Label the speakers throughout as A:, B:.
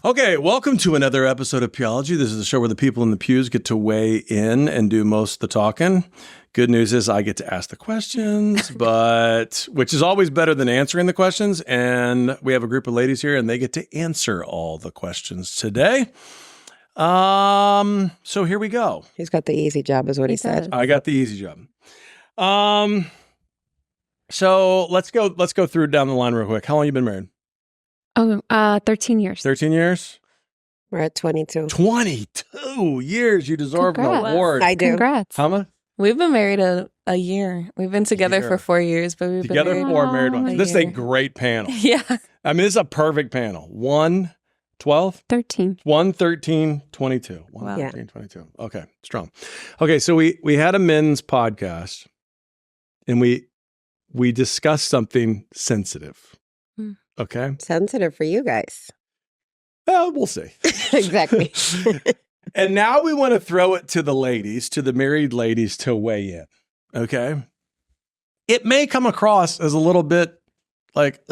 A: Okay, welcome to another episode of Peology. This is a show where the people in the pews get to weigh in and do most of the talking. Good news is I get to ask the questions, which is always better than answering the questions. And we have a group of ladies here, and they get to answer all the questions today. So here we go.
B: He's got the easy job, is what he said.
A: I got the easy job. So let's go through down the line real quick. How long you been married?
C: 13 years.
A: 13 years?
B: We're at 22.
A: 22 years. You deserve an award.
B: I do.
C: Congrats.
A: How much?
D: We've been married a year. We've been together for 4 years, but we've
A: Together
D: been
A: for married one.
D: a
A: This is a
D: year.
A: great panel.
D: Yeah.
A: I mean, this is a perfect panel. 1, 12,
C: 13.
A: 1, 13, 22. 1,
D: Wow.
A: 13, 22. Okay, strong. Okay, so we had a men's podcast, and we discussed something sensitive. Okay?
B: Sensitive for you guys.
A: Well, we'll see.
B: Exactly.
A: And now we want to throw it to the ladies, to the married ladies to weigh in. Okay? It may come across as a little bit like,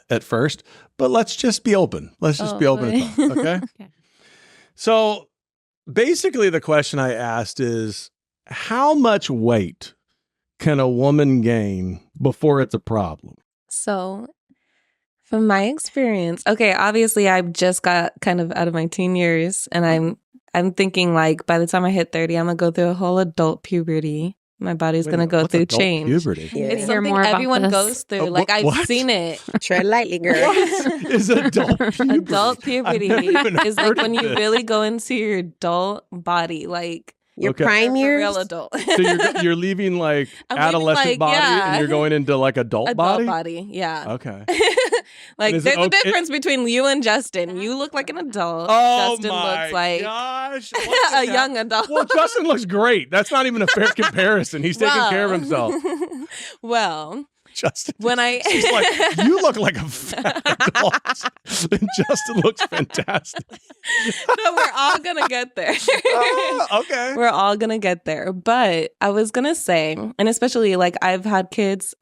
A: at first, but let's just be open. Let's just be open and talk, okay?
C: Okay.
A: So basically the question I asked is, how much weight can a woman gain before it's a problem?
D: So, from my experience, okay, obviously I just got kind of out of my teen years, and I'm thinking like by the time I hit 30, I'm gonna go through a whole adult puberty. My body's gonna go through change.
A: Puberty?
B: Yeah.
D: It's
C: Hear
D: something
C: more about
D: everyone
C: this.
D: goes through.
A: Oh,
D: Like I've
A: what?
D: seen it.
B: Tread lightly, girl.
A: Is adult puberty?
D: Adult puberty
A: I've never even
D: is
A: heard
D: like when
A: of
D: you
A: this.
D: really go into your adult body, like
B: Your
A: Okay.
B: prime
D: you're a
B: years.
D: real adult.
A: So you're leaving like
D: I'm leaving,
A: adolescent
D: like,
A: body
D: yeah.
A: and you're going into like adult
D: adult
A: body?
D: yeah.
A: Okay.
D: Like
A: And is it
D: there's a
A: okay-
D: difference between you and Justin. You look like an adult.
A: Oh
D: Justin
A: my
D: looks like
A: gosh.
D: a young adult.
A: Well, Justin looks great. That's not even a fair comparison. He's taking care of himself.
D: Well,
A: Justin.
D: when I
A: She's like, you look like a fat adult. And Justin looks fantastic.
D: no, we're all gonna get there.
A: Oh, okay.
D: We're all gonna get there. But I was gonna say, and especially like I've had kids.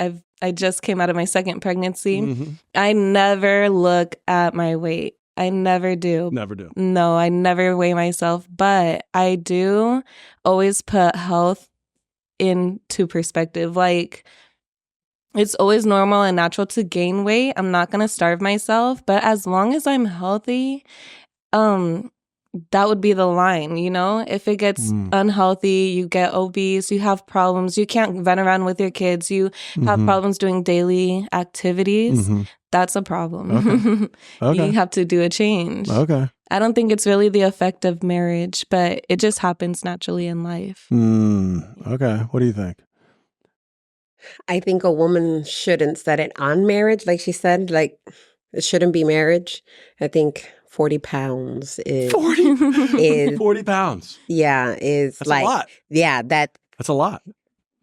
D: I just came out of my second pregnancy.
A: Mhm.
D: I never look at my weight. I never do.
A: Never do.
D: No, I never weigh myself, but I do always put health into perspective. Like, it's always normal and natural to gain weight. I'm not going to starve myself, but as long as I'm healthy, that would be the line, you know? If it gets unhealthy, you get obese, you have problems, you can't run around with your kids, you have
A: Mhm.
D: problems doing daily activities,
A: Mhm.
D: that's a problem.
A: Okay.
D: You have to do a change.
A: Okay.
D: I don't think it's really the effect of marriage, but it just happens naturally in life.
A: Okay. What do you think?
B: I think a woman shouldn't set it on marriage, like she said. Like, it shouldn't be marriage. I think 40 pounds is
A: 40,
B: is
A: 40 pounds.
B: is
A: That's
B: like
A: a lot.
B: yeah, that
A: That's a lot.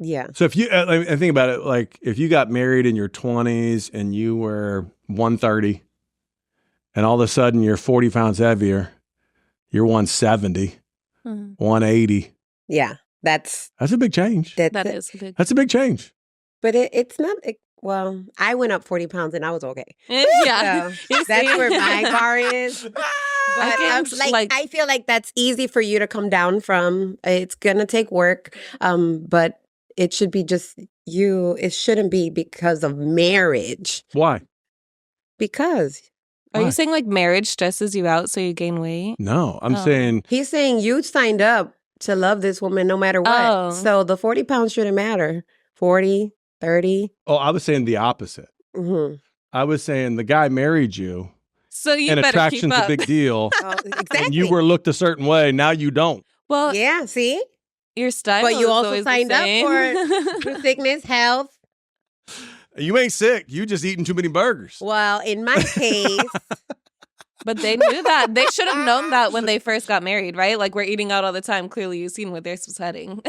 B: yeah.
A: So if you I think about it, like if you got married in your 20s and you were 130 and all of a sudden you're 40 pounds heavier, you're 170,
D: Mhm.
A: 180.
B: Yeah. That's
A: That's a big change.
B: that's
D: That
B: it.
D: is a big.
A: That's a big change.
B: But it's not well, I went up 40 pounds and I was okay.
D: Yeah.
B: So that's where my bar is. But
D: I can, like-
B: I feel like that's easy for you to come down from. It's gonna take work. But it should be just you. It shouldn't be because of marriage.
A: Why?
B: Because
D: Are
A: Why?
D: you saying like marriage stresses you out so you gain weight?
A: No, I'm
D: Oh.
A: saying
B: he's saying you signed up to love this woman no matter what.
D: Oh.
B: So the 40 pounds shouldn't matter. 40, 30.
A: I was saying the opposite.
B: Mm-hmm.
A: I was saying the guy married you
D: So you
A: and
D: better
A: attraction's
D: keep
A: a
D: up.
A: big deal.
B: Oh, exactly.
A: And you were looked a certain way. Now you don't.
D: Well,
B: Yeah, see?
D: your style.
B: But you
D: is
B: also
D: always the
B: signed up
D: same.
B: for sickness, health.
A: You ain't sick. You just eating too many burgers.
B: Well, in my case,
D: But they knew that. They should have known that when they first got married, right? Like we're eating out all the time. Clearly, you've seen where this was heading.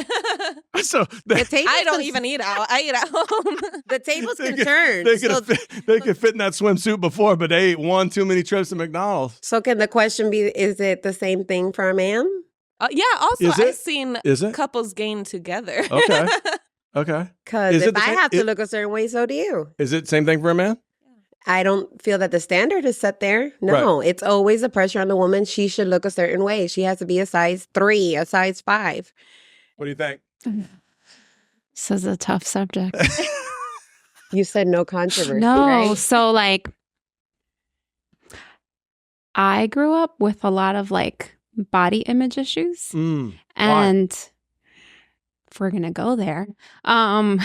A: So
B: the tables
D: I don't
B: can-
D: even eat out. I eat at home.
B: The tables
A: They
B: can
A: could-
B: turn.
A: They could,
B: So,
A: they could fit in that swimsuit before, but they ate one too many trips to McDonald's.
B: so can the question be, is it the same thing for a man?
D: Yeah. Also,
A: Is it?
D: I've seen
A: Is it?
D: couples gain together.
A: Okay. Okay.
B: Because
A: Is it
B: if
A: the
B: I
A: same-
B: have to look a certain way, so do you.
A: Is it same thing for a man?
B: I don't feel that the standard is set there. No, it's always a pressure on the woman. She should look a certain way. She has to be a size 3, a size 5.
A: What do you think?
C: This is a tough subject.
B: You said no controversy,
C: No,
B: right?
C: so like I grew up with a lot of like body image issues. And if we're going to go there, I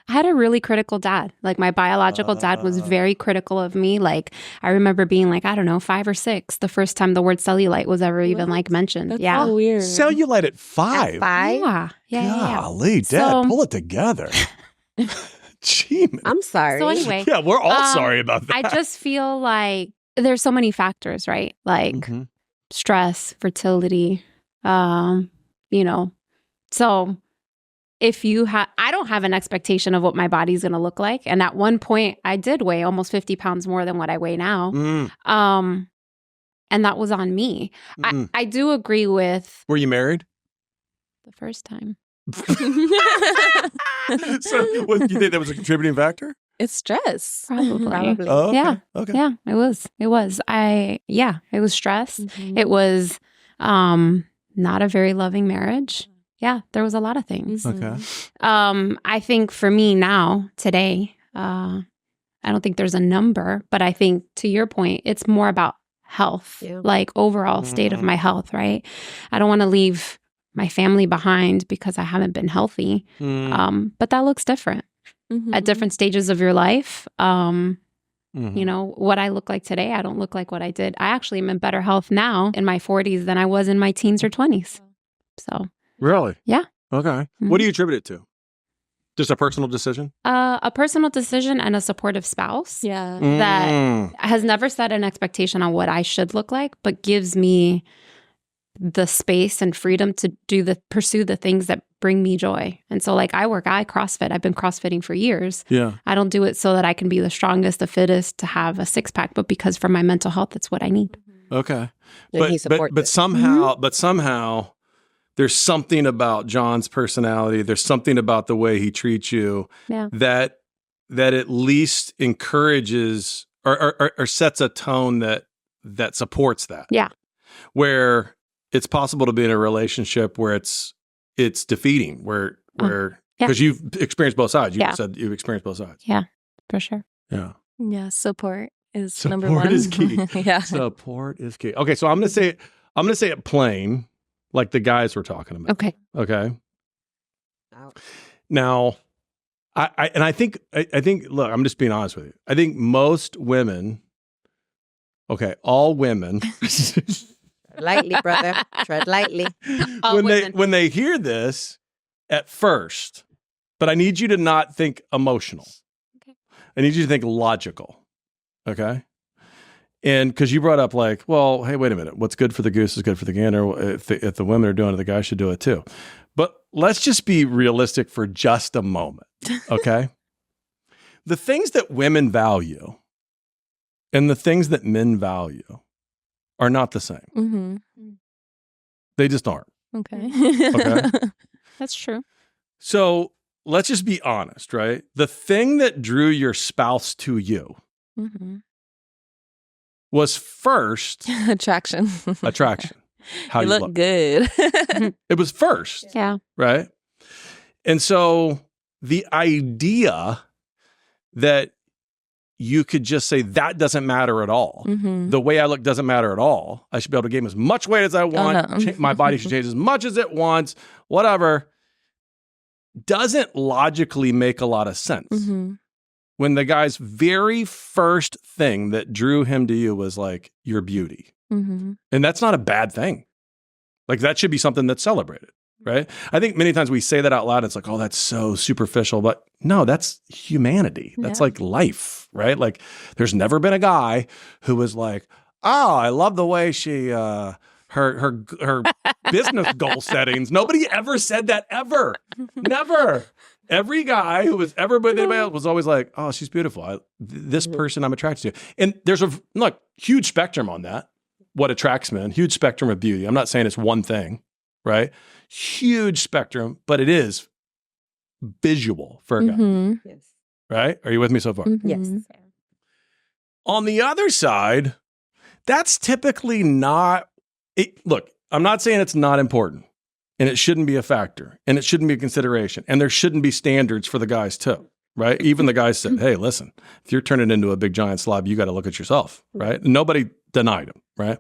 C: had a really critical dad. Like my biological dad was very critical of me. Like I remember being like, I don't know, 5 or 6, the first time the word cellulite was ever even like mentioned.
D: That's
C: yeah.
D: so weird.
A: Cellulite at 5?
B: At 5?
C: Yeah.
A: Golly, Dad,
C: So-
A: pull it together. Gee, man.
B: I'm sorry.
C: So anyway,
A: Yeah, we're all sorry about that.
C: I just feel like there's so many factors, right? Like
A: Mhm.
C: stress, fertility, you know. So if you have, I don't have an expectation of what my body's going to look like. And at one point I did weigh almost 50 pounds more than what I weigh now. And that was on me. I do agree with
A: Were you married?
C: the first time.
A: So, what, you think that was a contributing factor?
D: It's stress.
C: Probably.
B: Probably.
A: Oh, okay.
C: Yeah.
A: Okay.
C: Yeah, it was. It was. It was stress.
D: Mhm.
C: It was not a very loving marriage. Yeah, there was a lot of things.
A: Okay.
C: I think for me now, today, I don't think there's a number, but I think to your point, it's more about health,
B: Yeah.
C: like overall state of my health, right? I don't want to leave my family behind because I haven't been healthy. But that looks different at different stages of your life. You know, what I look like today, I don't look like what I did. I actually am in better health now in my 40s than I was in my teens or 20s. So,
A: Really?
C: Yeah.
A: Okay. What do you attribute it to? Just a personal decision?
C: a personal decision and a supportive spouse
D: Yeah.
C: that has never set an expectation on what I should look like, but gives me the space and freedom to pursue the things that bring me joy. And so like I CrossFit. I've been CrossFitting for years.
A: Yeah.
C: I don't do it so that I can be the strongest, the fittest, to have a 6-pack, but because for my mental health, that's what I need.
A: Okay.
B: And he supports
A: But
B: it.
A: somehow there's something about John's personality. There's something about the way he treats you
C: Yeah.
A: that at least encourages or sets a tone that supports that.
C: Yeah.
A: Where it's possible to be in a relationship where it's defeating, where
C: yeah.
A: because you've experienced both sides. You
C: Yeah.
A: said you've experienced both sides.
C: Yeah, for sure.
A: Yeah.
D: Yeah. Support is
A: Support
D: number 1.
A: is key.
D: Yeah.
A: Support is key. Okay, so I'm gonna say it plain, like the guys we're talking about.
C: Okay.
A: Okay.
B: Ouch.
A: Now, I think look, I'm just being honest with you. I think most women, all women,
B: Lightly, brother. Tread lightly.
C: All
A: when
C: women.
A: they hear this at first, but I need you to not think emotional.
C: Okay.
A: I need you to think logical. Okay. And because you brought up like, well, hey, wait a minute. What's good for the goose is good for the gander. If the women are doing it, the guys should do it too. But let's just be realistic for just a moment. Okay. The things that women value and the things that men value are not the same.
D: Mm-hmm.
A: They just aren't.
D: Okay.
A: Okay.
C: That's true.
A: So let's just be honest, right? The thing that drew your spouse to you
D: Mm-hmm.
A: was first
D: Attraction.
A: attraction. How
D: you
A: you
D: look good.
A: It was first,
C: Yeah.
A: right? And so the idea that you could just say that doesn't matter at all.
D: Mm-hmm.
A: The way I look doesn't matter at all. I should be able to gain as much weight as I want.
D: no.
A: My body should change as much as it wants, whatever. Doesn't logically make a lot of sense.
D: Mm-hmm.
A: When the guy's very first thing that drew him to you was like your beauty.
D: Mm-hmm.
A: And that's not a bad thing. Like that should be something that's celebrated, right? I think many times we say that out loud. It's like, oh, that's so superficial. But no, that's humanity. That's
D: Yeah.
A: like life, right? Like there's never been a guy who was like, oh, I love the way she, her business goal settings. Nobody ever said that ever. Never. Every guy who was ever with anybody else was always like, oh, she's beautiful. This person I'm attracted to. And there's a huge spectrum on that. What attracts men, huge spectrum of beauty. I'm not saying it's one thing, right? Huge spectrum, but it is visual for a guy,
D: Mm-hmm.
B: Yes.
A: right? Are you with me so far?
D: Mm-hmm.
B: Yes.
A: On the other side, that's typically not look, I'm not saying it's not important, and it shouldn't be a factor, and it shouldn't be a consideration, and there shouldn't be standards for the guys too, right? Even the guys said, hey, listen, if you're turning into a big giant slob, you got to look at yourself, right? Nobody denied him, right?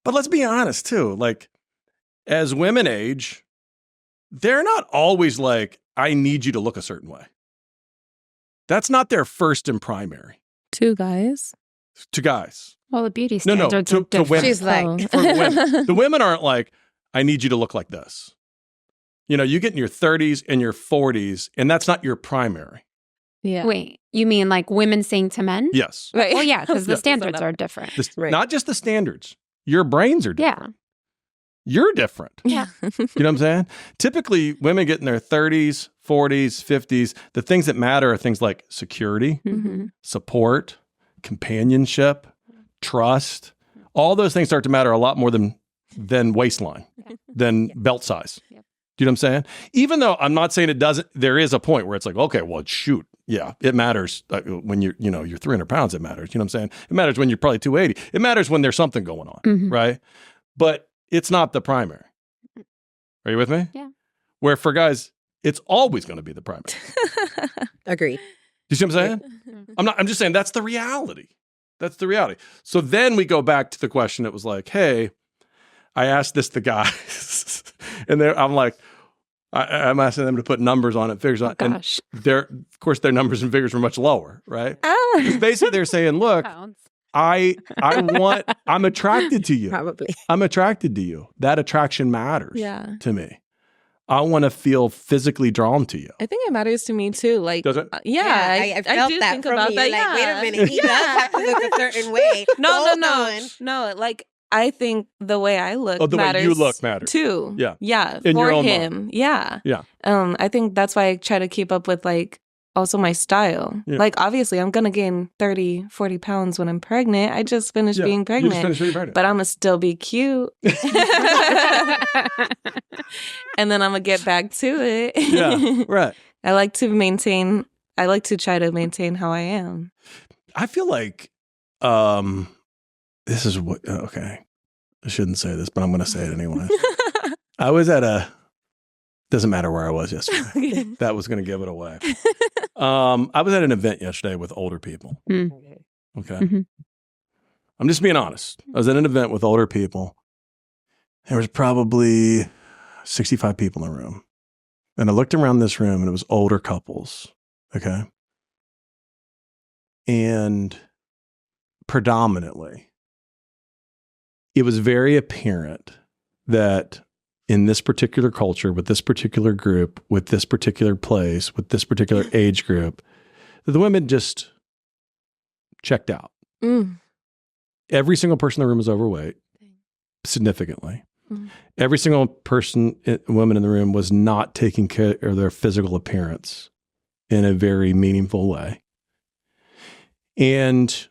A: But let's be honest too, like as women age, they're not always like, I need you to look a certain way. That's not their first and primary.
D: To guys.
A: To guys.
C: Well, the beauty
A: No,
C: standards are
A: to
C: different.
A: women.
B: She's like,
A: For women. The women aren't like, I need you to look like this. You know, you get in your 30s and your 40s, and that's not your primary.
D: Yeah.
C: Wait, you mean like women saying to men?
A: Yes.
D: Right.
C: Well, yeah, because
A: Yeah.
C: the standards are different.
B: Right.
A: Not just the standards. Your brains are different. You're different.
C: Yeah.
A: You know what I'm saying? Typically, women get in their 30s, 40s, 50s. The things that matter are things like security,
C: Mm-hmm.
A: support, companionship, trust. All those things start to matter a lot more than waistline, than belt size.
C: Yep.
A: Do you know what I'm saying? Even though I'm not saying it doesn't, there is a point where it's like, okay, well, shoot. Yeah, it matters when you're 300 pounds, it matters. You know what I'm saying? It matters when you're probably 280. It matters when there's something going on,
C: Mhm.
A: right? But it's not the primary. Are you with me?
C: Yeah.
A: Where for guys, it's always going to be the primary.
B: agreed.
A: You see what I'm saying? I'm just saying that's the reality. That's the reality. So then we go back to the question. It was like, hey, I asked this to guys, and I'm like, I'm asking them to put numbers on it, figures on it. And
C: Gosh.
A: of course, their numbers and figures were much lower, right?
D: Ah.
A: Because basically they're saying, look,
C: Pounds.
A: I'm attracted to you.
B: Probably.
A: I'm attracted to you. That attraction matters
D: Yeah.
A: to me. I want to feel physically drawn to you.
D: I think it matters to me too. Like,
A: Does it?
D: Yeah,
B: I felt
D: do
B: that
D: think
B: from
D: about
B: you.
D: that.
B: Like, wait a
D: Yeah.
B: minute, he does have to look a certain way. Hold on.
D: No. Like, I think the way I look
A: Oh, the
D: matters
A: way you look matters.
D: too.
A: Yeah.
D: Yeah.
A: In
D: for
A: your own
D: him.
A: mind.
D: Yeah.
A: Yeah.
D: I think that's why I try to keep up with like also my style.
A: Yeah.
D: Like, obviously, I'm going to gain 30, 40 pounds when I'm pregnant. I just finished being
A: You
D: pregnant.
A: just finished being pregnant.
D: But I'm going to still be cute. And then I'm going to get back to it.
A: Yeah, right.
D: I like to try to maintain how I am.
A: I feel like this is what, okay. I shouldn't say this, but I'm going to say it anyway. I was doesn't matter where I was yesterday. That was going to give it away. I was at an event yesterday with older people.
C: Mm.
A: Okay.
C: Mhm.
A: I'm just being honest. I was at an event with older people. There was probably 65 people in the room. And I looked around this room and it was older couples. Okay. And predominantly, it was very apparent that in this particular culture, with this particular group, with this particular place, with this particular age group, that the women just checked out.
D: Mm.
A: Every single person in the room was overweight, significantly.
D: Mm.
A: Every single woman in the room was not taking care of their physical appearance in a very meaningful way. And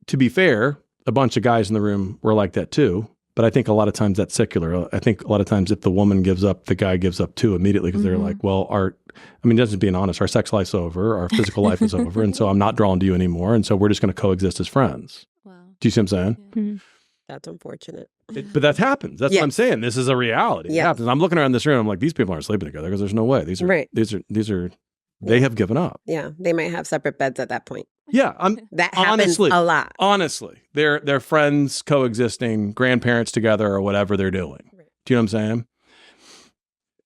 A: to be fair, a bunch of guys in the room were like that too. But I think a lot of times that's secular. I think a lot of times if the woman gives up, the guy gives up too immediately because they're like, well, just being honest, our sex life's over, our physical life is over. And so I'm not drawn to you anymore. And so we're just going to coexist as friends.
D: Wow.
A: Do you see what I'm saying?
C: Mhm.
B: That's unfortunate.
A: But that happens. That's what I'm
B: Yes.
A: saying. This is a reality. It
B: Yes.
A: happens. I'm looking around this room. I'm like, these people aren't sleeping together because there's no way. These are,
B: Right.
A: they have given up.
B: Yeah, they might have separate beds at that point.
A: Yeah.
B: That happens
A: Honestly.
B: a lot.
A: Honestly, they're friends coexisting, grandparents together or whatever they're doing.
B: Right.
A: Do you know what I'm saying?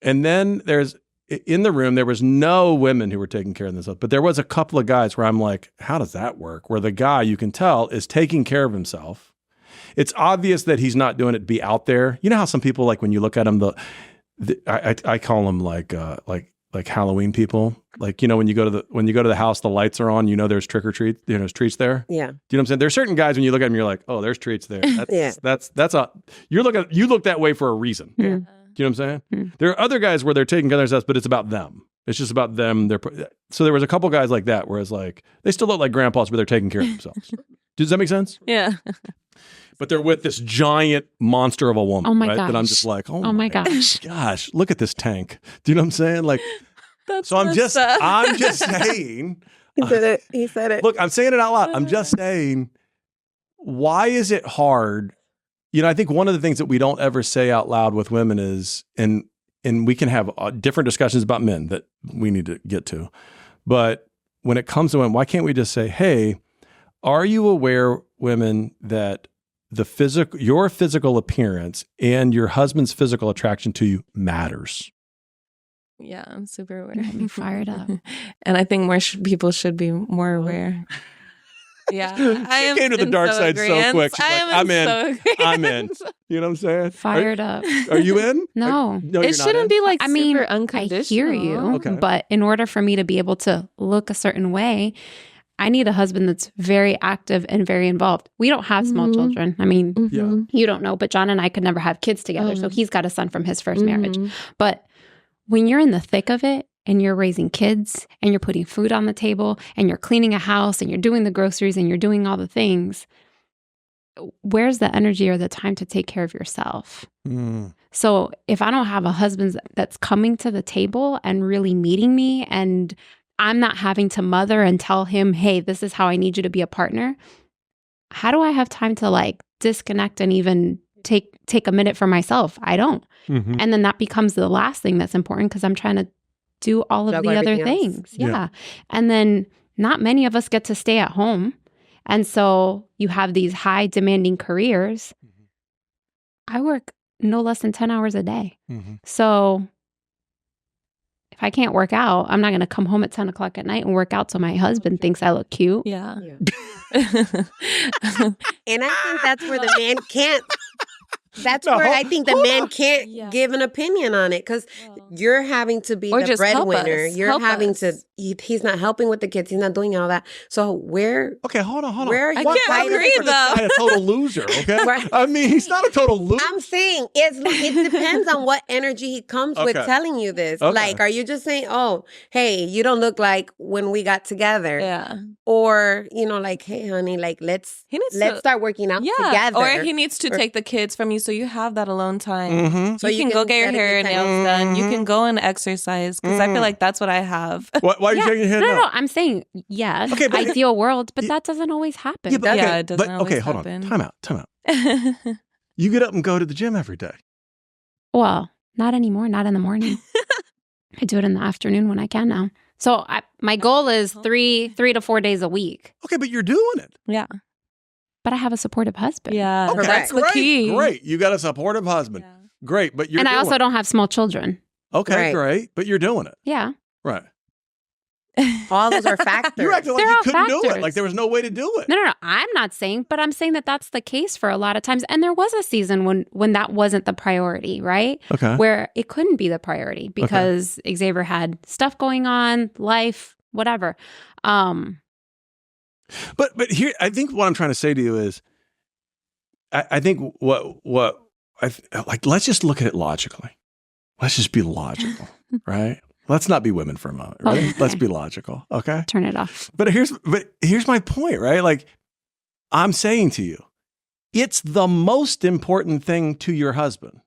A: And then in the room, there was no women who were taking care of themselves, but there was a couple of guys where I'm like, how does that work? Where the guy, you can tell, is taking care of himself. It's obvious that he's not doing it to be out there. You know how some people, like when you look at them, I call them like Halloween people. Like, you know, when you go to the house, the lights are on, you know, there's trick or treat, you know, there's treats there.
B: Yeah.
A: Do you know what I'm saying? There's certain guys when you look at them, you're like, oh, there's treats there.
B: Yeah.
A: You look that way for a reason.
C: Yeah.
A: Do you know what I'm saying?
C: Mm.
A: There are other guys where they're taking care of themselves, but it's about them. It's just about them. So there was a couple guys like that, where it's like, they still look like grandpas, but they're taking care of themselves. Does that make sense?
D: Yeah.
A: But they're with this giant monster of a woman.
C: Oh my
A: right? That I'm
C: gosh.
A: just like,
C: Oh my gosh.
A: gosh, look at this tank. Do you know what I'm saying? Like,
D: That's
A: so I'm
D: messed
A: just
D: up.
A: I'm just saying,
B: He said it. He said it.
A: Look, I'm saying it out loud. I'm just saying, why is it hard? I think one of the things that we don't ever say out loud with women is, and we can have different discussions about men that we need to get to. But when it comes to women, why can't we just say, hey, are you aware, women, that your physical appearance and your husband's physical attraction to you matters?
D: Yeah, I'm super aware.
C: I'm fired up.
D: And I think more people should be more aware. Yeah.
A: She came to the dark side so quick. She's like, I'm in. I'm in. You know what I'm saying?
C: Fired up.
A: Are you in?
C: No.
A: No,
D: It shouldn't be like super
C: I
D: unconditional.
C: hear you,
A: Okay.
C: but in order for me to be able to look a certain way, I need a husband that's very active and very involved. We don't have small children. I mean,
A: Yeah.
C: you don't know, but John and I could never have kids together. So he's got a son from his first marriage. But when you're in the thick of it and you're raising kids and you're putting food on the table and you're cleaning a house and you're doing the groceries and you're doing all the things, where's the energy or the time to take care of yourself? So if I don't have a husband that's coming to the table and really meeting me, and I'm not having to mother and tell him, hey, this is how I need you to be a partner, how do I have time to like disconnect and even take a minute for myself? I don't.
A: Mm-hmm.
C: And then that becomes the last thing that's important because I'm trying to do all of
B: Juggle
C: the other
B: everything else.
C: things. Yeah. And then not many of us get to stay at home. And so you have these high demanding careers. I work no less than 10 hours a day. So if I can't work out, I'm not going to come home at 10 o'clock at night and work out so my husband thinks I look cute.
D: Yeah.
B: And I think that's where the man can't. That's where I think the man can't give an opinion on it because you're having to be
D: Or
B: the
D: just help
B: breadwinner.
D: us.
B: You're
D: Help
B: having
D: us.
B: to. He's not helping with the kids. He's not doing all that. So where?
A: Okay, hold on.
B: Where are you?
D: I can't
B: fighting
D: agree,
B: for-
D: though.
A: This guy a total loser, okay?
B: Right.
A: I mean, he's not a total loser.
B: I'm saying it depends on what energy he comes with
A: Okay.
B: telling you this.
A: Okay.
B: Like, are you just saying, oh, hey, you don't look like when we got together?
D: Yeah.
B: Or, like, hey, honey, like, let's
D: He needs
B: let's
D: to,
B: start working out
D: yeah.
B: together.
D: Or he needs to take the kids from you so you have that alone time.
A: Mm-hmm.
B: So
D: you can go get your hair and
B: dedicate
D: nails done. You
A: Mhm.
D: can go and exercise because I feel like that's what I have.
A: Why are you shaking your head
C: No,
A: now?
C: no, I'm saying yes,
A: Okay, but-
C: ideal world, but that doesn't always happen.
A: Yeah, but, okay,
D: Yeah, it doesn't
A: but,
D: always
A: okay, hold
D: happen.
A: on. Time out. You get up and go to the gym every day.
C: Well, not anymore, not in the morning. I do it in the afternoon when I can now. So my goal is three to 4 days a week,
A: Okay, but you're doing it.
D: Yeah.
C: but I have a supportive husband.
D: Yeah.
A: Okay,
D: That's the
A: great,
D: key.
A: Great. You got a supportive husband.
D: Yeah.
A: Great, but you're
C: And I
A: doing
C: also
A: it.
C: don't have small children.
A: Okay,
B: Right.
A: great, but you're doing it.
C: Yeah.
A: Right.
B: All those are factors.
A: You're acting like
C: They're
A: you
C: all
A: couldn't do it.
C: factors.
A: Like there was no way to do it.
C: No. I'm not saying, but I'm saying that that's the case for a lot of times. And there was a season when that wasn't the priority, right?
A: Okay.
C: Where it couldn't be the priority because Xavier had stuff going on, life, whatever.
A: But here, I think what I'm trying to say to you is, I think let's just look at it logically. Let's just be logical, right? Let's not be women for a moment, right?
C: Okay.
A: Let's be logical, okay?
C: Turn it off.
A: But here's my point, right? Like I'm saying to you, it's the most important thing to your husband.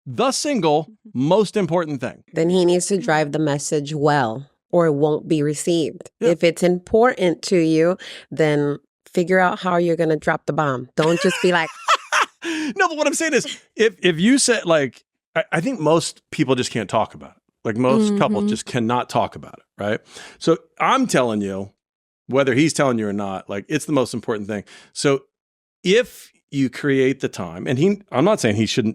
A: The single most important thing.
B: Then he needs to drive the message well, or it won't be received.
A: Yeah.
B: If it's important to you, then figure out how you're going to drop the bomb. Don't just be like,
A: No, but what I'm saying is, if you said like, I think most people just can't talk about it. Like most couples just cannot talk about it, right? So I'm telling you, whether he's telling you or not, like it's the most important thing. So if you create the time, and I'm not saying he should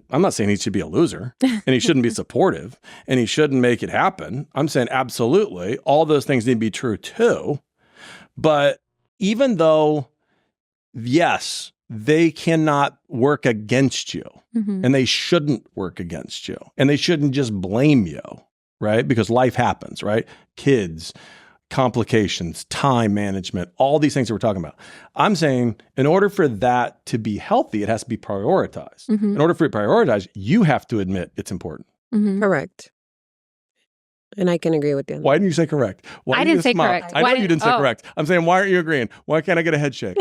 A: be a loser and he shouldn't be supportive and he shouldn't make it happen. I'm saying absolutely all those things need to be true too. But even though, yes, they cannot work against you and they shouldn't work against you and they shouldn't just blame you, right? Because life happens, right? Kids, complications, time management, all these things that we're talking about. I'm saying in order for that to be healthy, it has to be prioritized. In order for it to be prioritized, you have to admit it's important.
B: correct. And I can agree with you.
A: Why didn't you say correct? Why
C: I
A: didn't you
C: didn't say
A: smile?
C: correct.
A: I know
C: Why
A: you didn't say
C: oh.
A: correct. I'm saying, why aren't you agreeing? Why can't I get a head shake?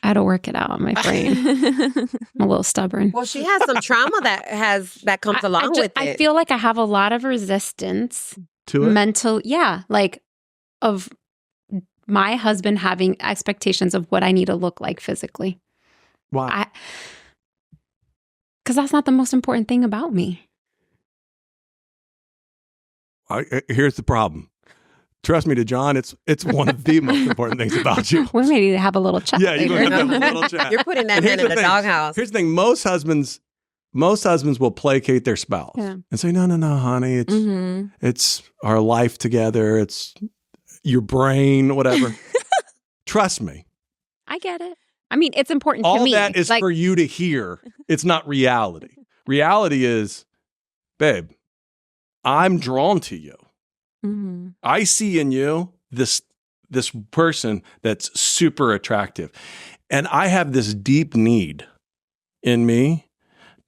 C: I had to work it out on my brain. I'm a little stubborn.
B: Well, she has some trauma that comes along with it.
C: I feel like I have a lot of resistance
A: to it?
C: Like of my husband having expectations of what I need to look like physically.
A: Why?
C: Because that's not the most important thing about me.
A: Here's the problem. Trust me, to John, it's one of the most important things about you.
C: We may need to have a little chat.
A: Yeah, you're
C: later.
A: going to have a little chat.
B: You're putting that
A: And
B: man
A: here's
B: in
A: the
B: the
A: thing.
B: doghouse.
A: Here's the thing. Most husbands will placate their spouse and say, no, honey, it's our life together. It's your brain, whatever. Trust me.
C: I get it. I mean, it's important to
A: All
C: me.
A: that is for you to hear. It's not reality. Reality is, babe, I'm drawn to you.
D: Mm-hmm.
A: I see in you this person that's super attractive. And I have this deep need in me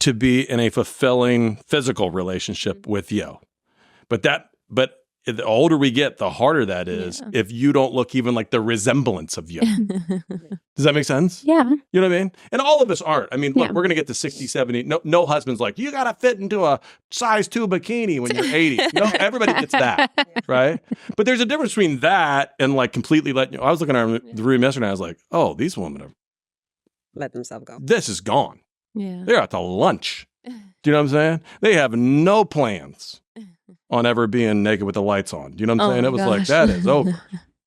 A: to be in a fulfilling physical relationship with you. But the older we get, the harder that is if you don't look even like the resemblance of you. Does that make sense?
C: Yeah.
A: You know what I mean? And all of us aren't. I mean, look, we're going to get to 60, 70. No husband's like, you got to fit into a size 2 bikini when you're 80. No, everybody gets that, right? But there's a difference between that and like completely letting you. I was looking at the room yesterday and I was like, oh, these women are.
B: Let themselves go.
A: This is gone.
D: Yeah.
A: They're out to lunch. Do you know what I'm saying? They have no plans on ever being naked with the lights on. Do you know what I'm saying? It was like, that is over.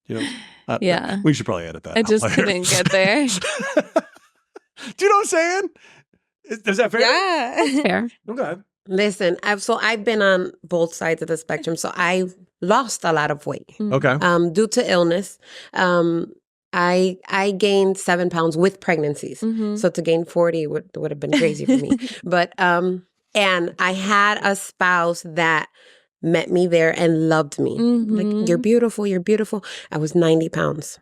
A: You know?
D: Yeah.
A: We should probably edit that.
D: I
A: out
D: just
A: later.
D: couldn't get there.
A: Do you know what I'm saying? Is that fair?
D: Yeah.
C: Fair.
A: Okay.
B: Listen, I've been on both sides of the spectrum. So I lost a lot of weight
A: Okay.
B: due to illness. I gained 7 pounds with pregnancies.
D: Mm-hmm.
B: So to gain 40 would have been crazy for me. But and I had a spouse that met me there and loved me. Like, you're beautiful, you're beautiful. I was 90 pounds.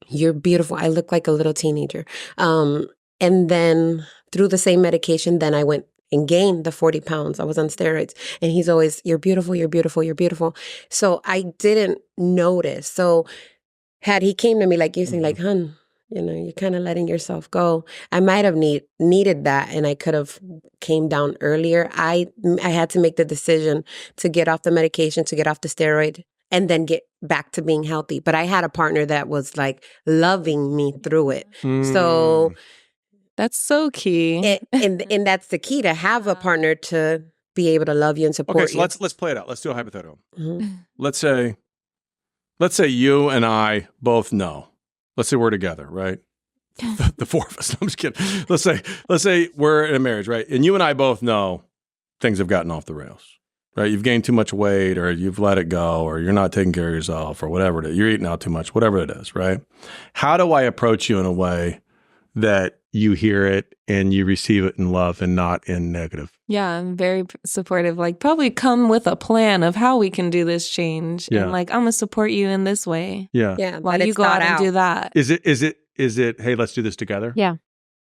B: You're beautiful. I look like a little teenager. And then through the same medication, then I went and gained the 40 pounds. I was on steroids. And he's always, you're beautiful, you're beautiful, you're beautiful. So I didn't notice. So had he came to me like you saying, like, hun, you know, you're kind of letting yourself go. I might have needed that, and I could have came down earlier. I had to make the decision to get off the medication, to get off the steroid, and then get back to being healthy. But I had a partner that was like loving me through it. So
D: that's so key.
B: And that's the key, to have a partner to be able to love you and support you.
A: Okay, so let's play it out. Let's do a hypothetical.
B: Mm-hmm.
A: Let's say you and I both know. Let's say we're together, right? The four of us. No, I'm just kidding. Let's say we're in a marriage, right? And you and I both know things have gotten off the rails, right? You've gained too much weight, or you've let it go, or you're not taking care of yourself, or whatever it is. You're eating out too much, whatever it is, right? How do I approach you in a way that you hear it and you receive it in love and not in negative?
D: Yeah, I'm very supportive. Like, probably come with a plan of how we can do this change.
A: Yeah.
D: And like, I'm going to support you in this way.
A: Yeah.
B: Yeah.
D: While
B: let
D: you
B: it
D: go out
B: start
D: and do that.
A: Is it, hey, let's do this together?
C: Yeah.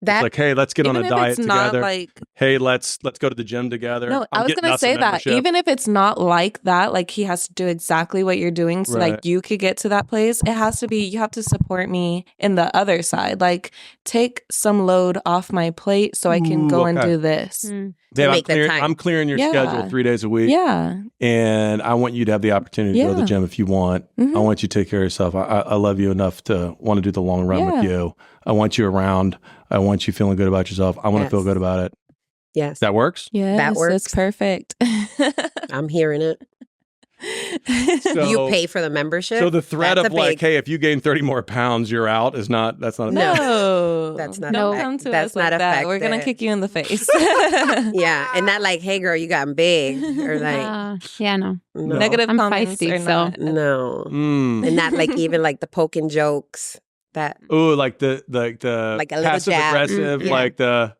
A: It's like, hey, let's get on
D: Even
A: a
D: if
A: diet
D: it's not
A: together.
D: like,
A: Hey, let's go to the gym together.
D: no, I
A: I'm
D: was
A: getting
D: going to
A: us a
D: say that.
A: membership.
D: Even if it's not like that, like he has to do exactly what you're doing so
A: Right.
D: like you could get to that place. It has to be, you have to support me in the other side. Like, take some load off my plate so I can go and
A: okay.
D: do this.
A: Babe,
B: make the time.
A: I'm clearing your
D: Yeah.
A: schedule 3 days a week.
D: Yeah.
A: And I want you to have the opportunity to go to the
D: Yeah.
A: gym if you want.
D: Mhm.
A: I want you to take care of yourself. I love you enough to want to do the long run with
D: Yeah.
A: you. I want you around. I want you feeling good about yourself. I want to feel
B: Yes.
A: good about it.
B: Yes.
A: That works?
D: Yes,
B: works.
D: that's perfect.
B: I'm hearing it.
A: So,
B: You pay for the membership?
A: So the threat
B: That's
A: of
B: a
A: like,
B: big-
A: hey, if you gain 30 more pounds, you're out that's not
B: No.
D: No,
B: That's not
D: Don't
B: effect-
D: come to
B: that's
D: us like
B: not
D: that. We're gonna
B: effective.
D: kick you in the face.
B: Yeah. And not like, hey, girl, you gotten big. Or like,
C: Yeah, no.
B: no.
D: Negative
C: I'm
D: comments
C: feisty,
D: are
C: so-
D: not.
B: No.
A: Mm.
B: And not like even like the poking jokes that,
A: Ooh, like the
B: Like a little
A: passive
B: jab.
A: aggressive,
B: Yeah.
A: like the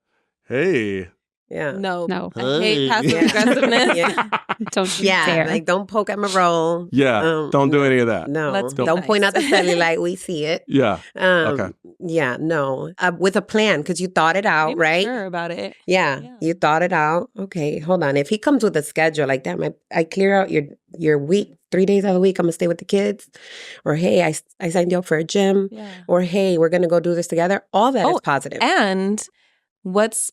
A: hey.
B: yeah.
D: No,
C: No.
D: I hate
A: Hey.
D: passive
B: Yeah.
D: aggressiveness.
B: Yeah.
C: Don't you
B: Yeah.
C: dare.
B: Like, don't poke at my roll.
A: Yeah. Don't do any of that.
B: No.
D: Let's be
B: Don't point
D: nice.
B: out the cellulite. We see it.
A: Yeah. Okay.
B: Yeah, no. With a plan, because you thought it out,
D: Be
B: right?
D: Sure about it.
B: Yeah,
D: Yeah.
B: you thought it out. Okay, hold on. If he comes with a schedule like that, I clear out your week, 3 days out of the week, I'm going to stay with the kids. Or, hey, I signed you up for a gym.
D: Yeah.
B: Or, hey, we're going to go do this together. All that is
D: Oh,
B: positive.
D: And what's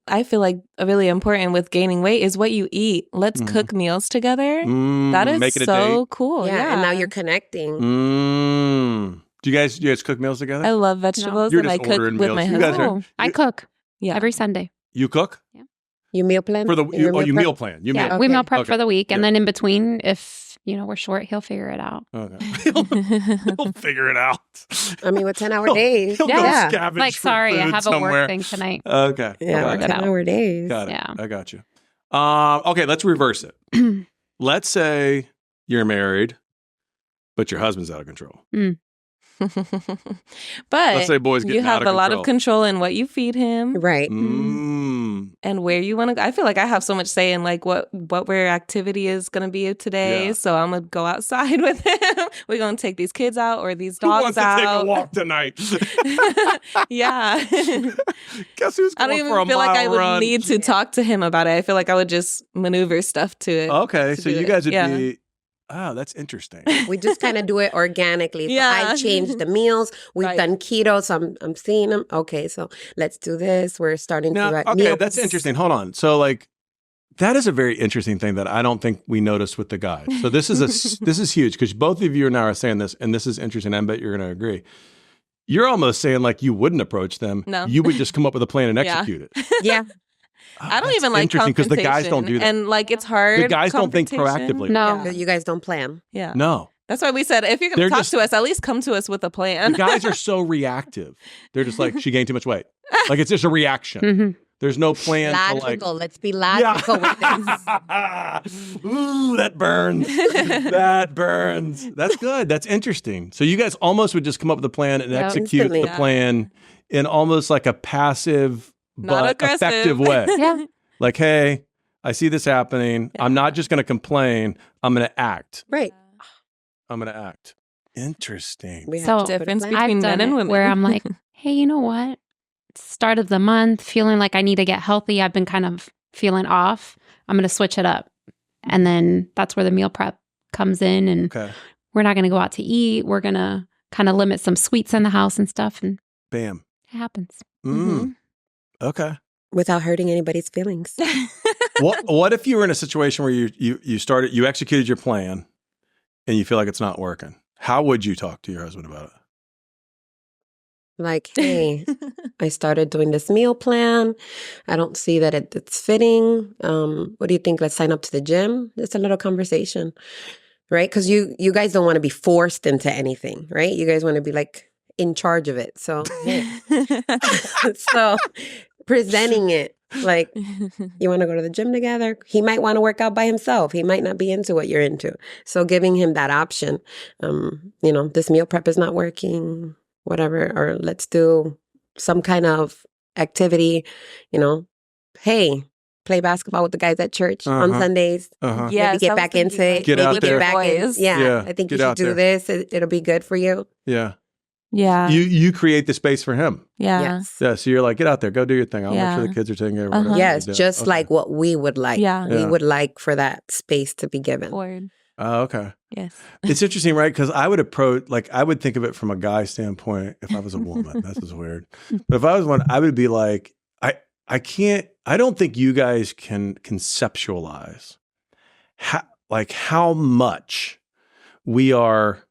D: I feel like really important with gaining weight is what you eat. Let's cook meals together. That is
A: make it a
D: so
A: date.
D: cool.
B: Yeah, and now you're connecting.
A: Do you guys cook meals together?
D: I love vegetables
A: You're
D: and
A: just
D: I cook
A: ordering
D: with
A: meals.
D: my
A: You guys
D: husband.
C: I cook
D: Yeah.
C: every Sunday.
A: You cook
B: You meal plan?
A: for the
B: Your
A: you
B: prep?
A: meal plan. You
C: Yeah,
A: meal.
C: we meal
B: Okay.
C: prep for the week, and
A: Yeah.
C: then in between, if we're short, he'll figure it out.
A: Okay. He'll figure it out.
B: I mean, with 10-hour days.
A: He'll go
B: Yeah.
A: scavenge
C: Like,
A: for
C: sorry, I
A: food
C: have
A: somewhere.
C: a work thing tonight.
A: Okay.
B: Yeah,
C: Got it.
B: 10-hour days.
A: Got it.
C: Yeah.
A: I got you. Okay, let's reverse it. Let's say you're married, but your husband's out of control.
D: But
A: Let's say boys
D: you
A: getting
D: have
A: out of
D: a lot of
A: control.
D: control in what you feed him
B: Right.
D: and where you want to go. I feel like I have so much say in like what where activity is going to be today.
A: Yeah.
D: So I'm going to go outside with him. We're going to take these kids out or these
A: Who
D: dogs
A: wants to
D: out.
A: take a walk tonight?
D: Yeah.
A: Guess who's
D: I
A: going
D: don't
A: for a
D: even feel like I
A: mile
D: would
A: run?
D: need to talk to him about it. I feel like I would just maneuver stuff to it.
A: Okay,
D: to
A: so
D: do
A: you
D: it.
A: guys would
D: Yeah.
A: be. Oh, that's interesting.
B: We just kind of do it organically. So
D: Yeah.
B: I changed the meals. We've
D: Right.
B: done keto, so I'm seeing them. Okay, so let's do this. We're starting
A: Now,
B: to
A: okay,
B: meal.
A: that's interesting. Hold on. So, like, that is a very interesting thing that I don't think we noticed with the guys. So this is this is huge because both of you now are saying this, and this is interesting. I bet you're going to agree. You're almost saying like you wouldn't approach them.
D: No.
A: You would just come up with a plan and
D: Yeah.
A: execute it.
B: Yeah.
D: I don't even like
A: interesting because the guys don't do that.
D: And like it's hard.
A: The guys don't think
D: confrontation.
A: proactively.
C: No.
D: Yeah.
B: You guys don't plan.
D: Yeah.
A: No,
D: That's why we said if you're
A: They're
D: going to talk
A: just-
D: to us, at least come to us with a plan.
A: the guys are so reactive. They're just like, she gained too much weight. Like it's just a reaction.
C: Mhm.
A: There's no plan to like.
B: Logical. Let's be logical with this.
A: Ooh, that burns. That burns. That's good. That's interesting. So you guys almost would just come up with a plan and
C: Yeah.
A: execute
B: Instantly.
A: the
D: Yeah.
A: plan in almost like a passive
D: Not
A: but
D: aggressive.
A: effective way.
C: Yeah.
A: Like, hey, I see this happening. I'm not just going to complain. I'm going to act.
B: Right.
A: I'm going to act. Interesting.
B: We
C: So-
B: have to put a
D: Difference
B: plan.
D: between
C: I've done
D: men and
C: it
D: women.
C: where I'm like, hey, you know what? Start of the month, feeling like I need to get healthy. I've been kind of feeling off. I'm going to switch it up. And then that's where the meal prep comes in. And
A: Okay.
C: we're not going to go out to eat. We're going to kind of limit some sweets in the house and stuff. And
A: Bam.
C: it happens.
A: Okay.
B: Without hurting anybody's feelings.
A: What if you were in a situation where you executed your plan and you feel like it's not working? How would you talk to your husband about it?
B: Like, hey, I started doing this meal plan. I don't see that it's fitting. What do you think? Let's sign up to the gym. It's a little conversation, right? Because you guys don't want to be forced into anything, right? You guys want to be like in charge of it. So, so presenting it like, you want to go to the gym together? He might want to work out by himself. He might not be into what you're into. So giving him that option, this meal prep is not working, whatever, or let's do some kind of activity, hey, play basketball with the guys at church on
A: Uh-huh.
B: Sundays.
A: Uh-huh.
D: Yeah,
B: Maybe get back into it.
A: Get
B: Maybe
A: out there.
B: back in.
D: Boys.
B: Yeah,
A: Yeah,
B: I think you
A: get
B: should
A: out
B: do
A: there.
B: this. It'll be good for you.
A: Yeah.
D: Yeah.
A: You create the space for him.
D: Yeah.
B: Yes.
A: Yeah. So you're like, get out there, go do your thing. I'll make sure
D: Yeah.
A: the kids are taken care of.
D: Uh-huh.
A: whatever
B: Yes,
A: you do.
B: just
A: Okay.
B: like what we would like.
D: Yeah.
B: We
A: Yeah.
B: would like for that space to be given.
D: Forward.
A: Oh, okay.
D: Yes.
A: It's interesting, right? Because I would think of it from a guy standpoint if I was a woman. That's just weird. But if I was one, I would be like, I don't think you guys can conceptualize how much we are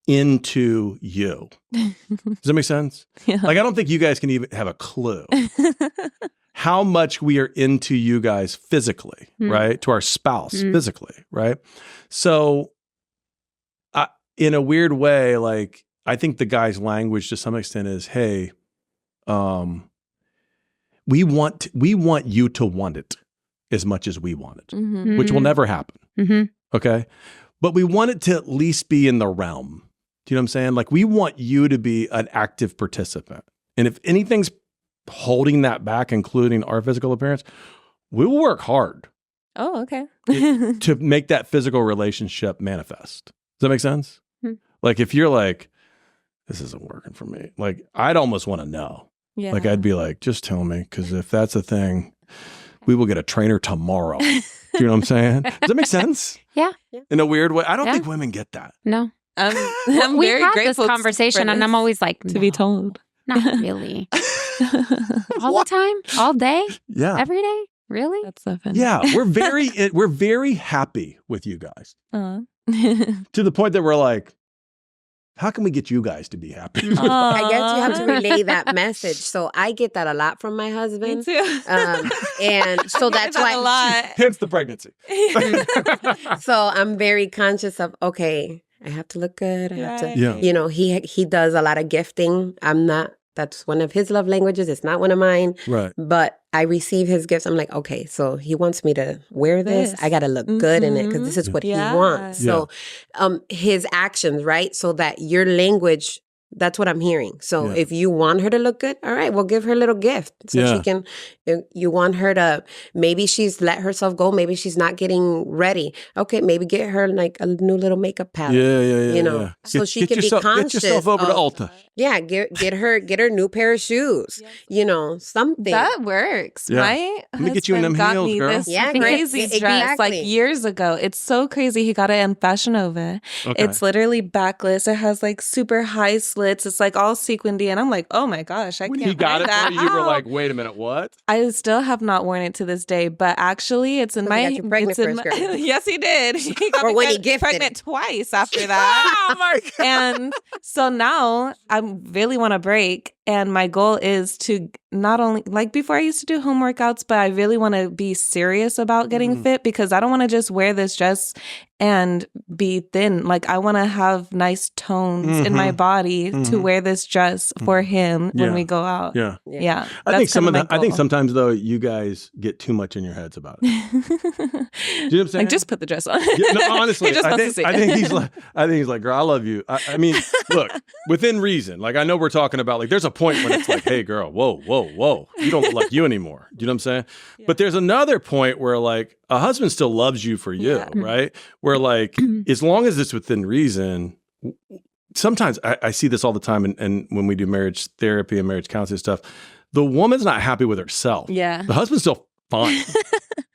A: into you. Does that make sense?
D: Yeah.
A: Like, I don't think you guys can even have a clue how much we are into you guys physically, right? To our spouse physically, right? So, in a weird way, like, I think the guy's language to some extent is, hey, we want you to want it as much as we want it,
D: Mm-hmm.
A: which will never happen.
C: Mm-hmm.
A: Okay. But we want it to at least be in the realm. Do you know what I'm saying? Like, we want you to be an active participant. And if anything's holding that back, including our physical appearance, we will work hard
D: Oh, okay.
A: to make that physical relationship manifest. Does that make sense?
C: Hmm.
A: Like, if you're like, this isn't working for me, like, I'd almost want to know.
D: Yeah.
A: Like, I'd be like, just tell me, because if that's a thing, we will get a trainer tomorrow. Do you know what I'm saying? Does that make sense?
C: Yeah.
A: In a weird way. I don't
C: Yeah.
A: think women get that.
C: No.
D: I'm
C: We've
D: very
C: had
D: grateful
C: this conversation,
D: for
C: and I'm
D: this,
C: always like,
D: to be told.
C: not really. All the time? All day?
A: Yeah.
C: Every day? Really?
D: That's so funny.
A: Yeah. We're very happy with you guys
D: Aw.
A: to the point that we're like, how can we get you guys to be happy?
B: I guess you have to relay that message. So I get that a lot from my
D: Me
B: husband.
D: too.
B: And so that's why.
D: a lot.
A: Hence the pregnancy.
B: So I'm very conscious of, okay, I have to look good. I have to,
D: Right.
A: Yeah.
B: you know, he does a lot of gifting. I'm not, that's one of his love languages. It's not one of mine.
A: Right.
B: But I receive his gifts. I'm like, okay, so he wants me to wear this. I got to look good in it because this is what
D: Yeah.
B: he wants. So his actions, right? So that your language, that's what I'm hearing. So
A: Yeah.
B: if you want her to look good, all right, we'll give her a little gift. So she can, you want her to, maybe she's let herself go. Maybe she's not getting ready. Okay, maybe get her like a new little makeup palette.
A: Yeah.
B: You know, so she can be conscious.
A: Get yourself over to
B: of-
A: Ulta.
B: Yeah, get her new pair of shoes. You know, something.
D: That works.
A: Yeah.
D: My
A: Let me get you in them
D: husband got
A: heels,
D: me
A: girl.
D: this
B: Yeah,
D: crazy
B: exactly.
D: dress like years ago. It's so crazy. He got it in Fashion Nova.
A: Okay.
D: It's literally backless. It has like super high slits. It's like all sequinedy, and I'm like, oh my gosh, I
A: When
D: can't.
A: he got
D: wear
A: it
D: that.
A: for you, you were
D: How?
A: like, wait a minute, what?
D: I still have not worn it to this day, but actually, it's in
B: So
D: my.
B: he got you pregnant
D: it's in
B: first, girl.
D: yes, he did. He got
B: Or
D: me
B: when he gifted
D: pregnant
B: it.
D: twice after that.
A: Oh my God.
D: And so now I really want to break. And my goal is to not only, like before I used to do home workouts, but I really want to be serious about getting fit because I don't want to just wear this dress and be thin. Like I want to have nice tones in my body to wear this dress for him when we go out.
A: Yeah.
D: Yeah.
A: I think
D: that's
A: I think
D: goal.
A: sometimes though you guys get too much in your heads about it. Do you know what I'm saying?
D: Like just put the dress on.
A: Yeah, no, honestly,
D: He just wants to see
A: I
D: it.
A: think he's like, girl, I love you. I mean, look, within reason. Like I know we're talking about like there's a point when it's like, hey, girl, whoa, you don't look like you anymore. Do you know what I'm saying? Yeah. But there's another point where like a husband still loves you for you, right? Where like as long as it's within reason. Sometimes I see this all the time, and when we do marriage therapy and marriage counseling stuff, the woman's not happy with herself.
D: Yeah.
A: The husband's still fine.